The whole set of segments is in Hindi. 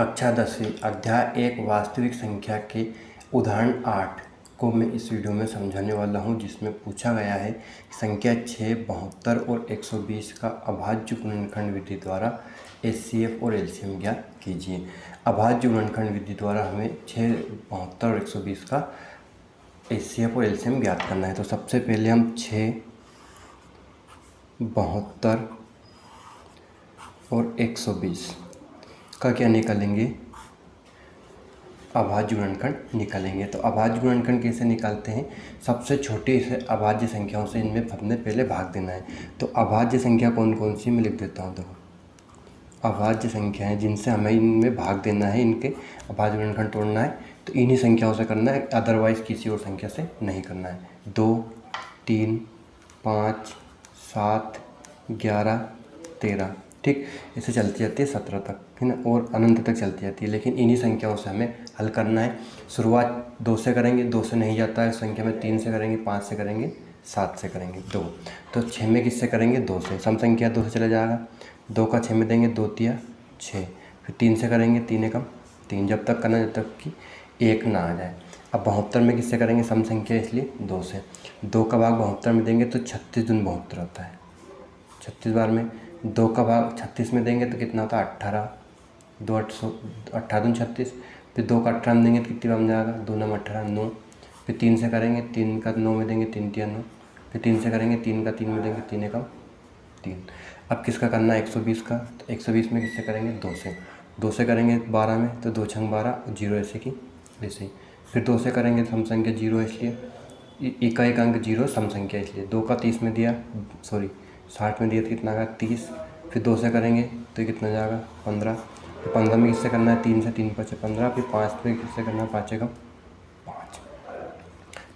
कक्षा 10वीं अध्याय 1 वास्तविक संख्या के उदाहरण 8 को मैं इस वीडियो में समझाने वाला हूं, जिसमें पूछा गया है कि संख्या 6, 72 और 120 का अभाज्य गुणनखंड विधि द्वारा एचसीएफ और एलसीएम ज्ञात कीजिए। अभाज्य गुणनखंड विधि द्वारा हमें 6, 72 और 120 का एचसीएफ और एलसीएम ज्ञात करना है। तो सबसे पहले हम 6, 72 और 120 का क्या निकालेंगे, अभाज्य गुणनखंड निकालेंगे। तो अभाज्य गुणनखंड कैसे निकालते हैं, सबसे छोटी अभाज्य संख्याओं से इनमें हमने पहले भाग देना है। तो अभाज्य संख्या कौन कौन सी मैं लिख देता हूँ। देखो, अभाज्य संख्या है जिनसे हमें इनमें भाग देना है, इनके अभाज्य गुणनखंड तोड़ना है, तो इन्हीं संख्याओं से करना है, अदरवाइज़ किसी और संख्या से नहीं करना है। 2, 3, 5, 7, 11, 13, ठीक, ऐसे चलती जाती है 17 तक, है ना, और अनंत तक चलती जाती है। लेकिन इन्हीं संख्याओं से हमें हल करना है। शुरुआत 2 से करेंगे, 2 से नहीं जाता है संख्या में, 3 से करेंगे, 5 से करेंगे, 7 से करेंगे, 2। तो 6 में किससे करेंगे, 2 से। सम संख्या 2 से चला जाएगा, 2 का 6 में देंगे, 2 तिया 6। फिर 3 से करेंगे, 3 एकम 3, जब तक करना जब तक कि 1 ना आ जाए। अब 72 में किससे करेंगे, सम संख्या इसलिए 2 से। 2 का भाग 72 में देंगे तो 36 दूनी 72 होता है। 36 बार में 2 का भाग 36 में देंगे तो कितना होता है, 18। 2 18 दूनी 36। फिर 2 का 18 में देंगे तो कितनी बार बन जाएगा, 2 9 18, 9। फिर 3 से करेंगे, 3 का 9 में देंगे, 3 तिया 9। फिर 3 से करेंगे, 3 का 3 में देंगे, 3 एकम 3। अब किसका करना है, 120 का। तो 120 में किससे करेंगे, 2 से। 2 से करेंगे 12 में, तो 2 छंग 12, 0 ऐसे की ऐसे ही। फिर 2 से करेंगे सम संख्या 0, इसलिए एक अंक 0 सम संख्या, इसलिए 2 का 30 में दिया, 60 में दिया तो कितना आएगा, 30। फिर 2 से करेंगे तो कितना जाएगा, 15। फिर 15 में किससे करना है, 3 से, 3 5 15। फिर 5 में किससे करना है, 5 एकम 5।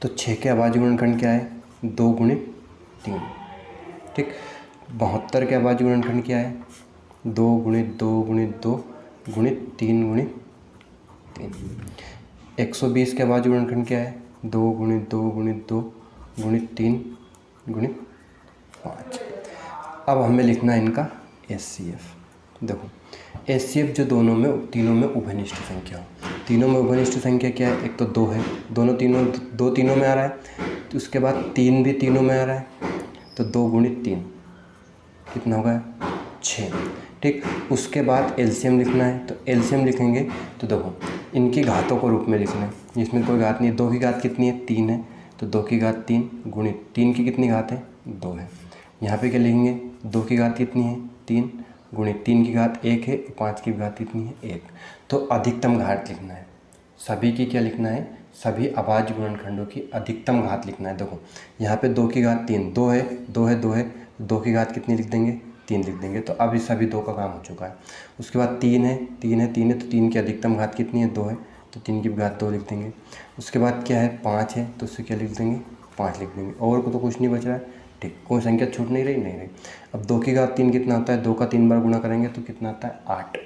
तो 6 के अभाज्य गुणनखंड क्या है, 2 गुणित 3, ठीक। 72 के अभाज्य गुणनखंड क्या है, 2 गुणित 2 गुणित 2 गुणित 3 गुणित 3। 120 के अभाज्य गुणनखंड क्या है, 2 गुणित 2 गुणित 2 गुणित 3 गुणित 5। अब हमें लिखना है इनका एचसीएफ। देखो, एचसीएफ जो तीनों में उभयनिष्ठ संख्या हो। तीनों में उभयनिष्ठ संख्या क्या है, एक तो 2 है, दो तीनों में आ रहा है। तो उसके बाद 3 भी तीनों में आ रहा है, तो 2 गुणित 3 कितना होगा, 6, ठीक। उसके बाद एलसीएम लिखना है। तो एलसीएम लिखेंगे तो देखो, इनकी घातों को रूप में लिखना है, जिसमें कोई घात नहीं है। 2 की घात कितनी है, 3 है, तो 2 की घात 3 गुणित 3 की कितनी घात है, 2 है। यहाँ पे क्या लिखेंगे, 2 की घात कितनी है, 3 गुणित 3 की घात 1 है, 5 की घात कितनी है, 1। तो अधिकतम घात लिखना है, सभी की क्या लिखना है, सभी अभाज्य गुणनखंडों की अधिकतम घात लिखना है। देखो, यहाँ पे 2 की घात 3, 2 है, 2 है, 2 है, 2 की घात कितनी लिख देंगे, 3 लिख देंगे। तो अब इस सभी 2 का काम हो चुका है। उसके बाद 3 है, 3 है, 3 है, तो 3 की अधिकतम घात कितनी है, 2 है, तो 3 की घात 2 लिख देंगे। उसके बाद क्या है, 5 है, तो उससे क्या लिख देंगे, 5 लिख देंगे। और को तो कुछ नहीं बच रहा है, ठीक, कोई संख्या छूट नहीं रही। अब 2 की घात 3 कितना होता है, 2 का 3 बार गुणा करेंगे तो कितना आता है, 8।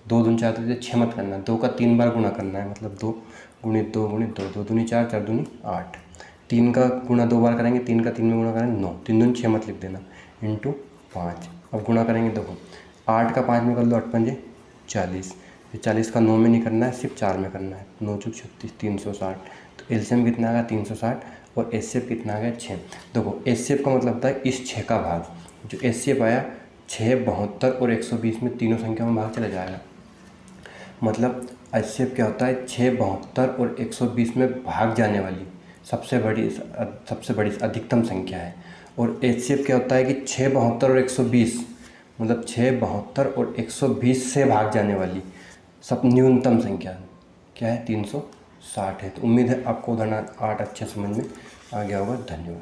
2 दूनी 4, तो 6 मत करना, 2 का 3 बार गुणा करना है, मतलब 2 गुणित 2 गुणित 2, 2 दूनी 4, 4 दूनी 8। 3 का गुणा 2 बार करेंगे, 3 का 3 में गुणा करेंगे 9, 3 दूनी 6 मत लिख देना, इंटू 5। अब गुणा करेंगे, देखो 8 का 5 में कर लो, 8 पंजे 40। फिर 40 का 9 में नहीं करना है, सिर्फ 4 में करना है, 9 चौक 36, 360। तो एलसीएम कितना आ गया, 360, और एचसीएफ कितना आ गया, 6। देखो, एचसीएफ का मतलब होता है इस 6 का भाग। जो एचसीएफ आया 6, 72 और 120 में तीनों संख्या में भाग चला जाएगा। मतलब एचसीएफ क्या होता है, 6, 72 और 120 में भाग जाने वाली सबसे बड़ी अधिकतम संख्या है। और एचसीएफ क्या होता है कि 6, 72 और 120, मतलब 6, 72 और 120 से भाग जाने वाली सब न्यूनतम संख्या क्या है, 360 है। तो उम्मीद है आपको उदाहरण 8 अच्छे समझ में आ गया होगा। धन्यवाद।